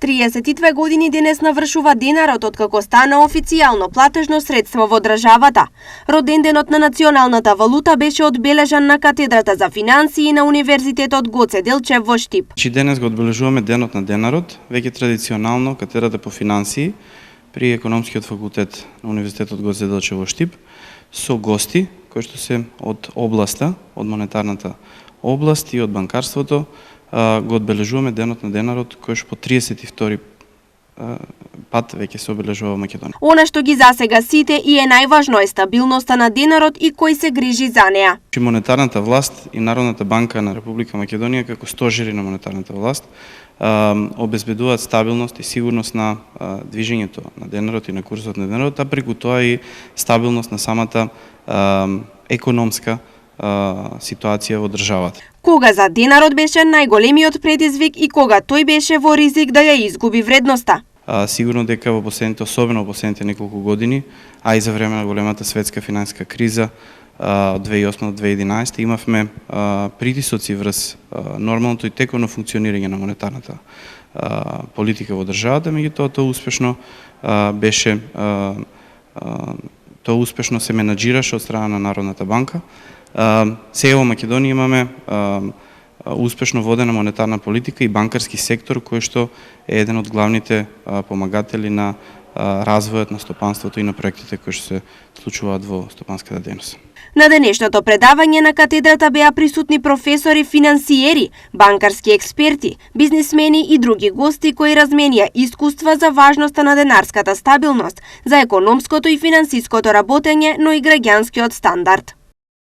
32 години денес навршува денарот откако стана официјално платежно средство во државата. Роденденот на националната валута беше одбележан на катедрата за финансии на Универзитетот Гоце Делчев во Штип. Денес го одбележуваме денот на денарот, веќе традиционално катедрата по финансии при економскиот факултет на Универзитетот Гоце Делчев во Штип со гости кои што се од областа, од монетарната област и од банкарството, го одбележуваме денот на денарот кој што по 32 пат веќе се обележува во Македонија. Она што ги засега сите и е најважно е стабилноста на денарот и кој се грижи за неа. Монетарната власт и Народната банка на Република Македонија како стожери на монетарната власт обезбедуваат стабилност и сигурност на движењето на денарот и на курсот на денарот, а преку тоа и стабилност на самата економска ситуација во државата. Кога за денарот беше најголемиот предизвик и кога тој беше во ризик да ја изгуби вредноста? Сигурно дека во последните, особено во последните неколку години, а и за време на големата светска финансиска криза од 2008 до 2011 имавме притисоци врз нормалното и тековно функционирање на монетарната политика во државата, меѓутоа тоа успешно беше тоа успешно се менаџираше од страна на Народната банка. Сега во Македонија имаме успешно водена монетарна политика и банкарски сектор кој што е еден од главните помагатели на развојот на стопанството и на проектите кои што се случуваат во стопанската дејност. На денешното предавање на катедрата беа присутни професори, финансиери, банкарски експерти, бизнисмени и други гости кои разменија искуства за важноста на денарската стабилност, за економското и финансиското работење, но и граѓанскиот стандард.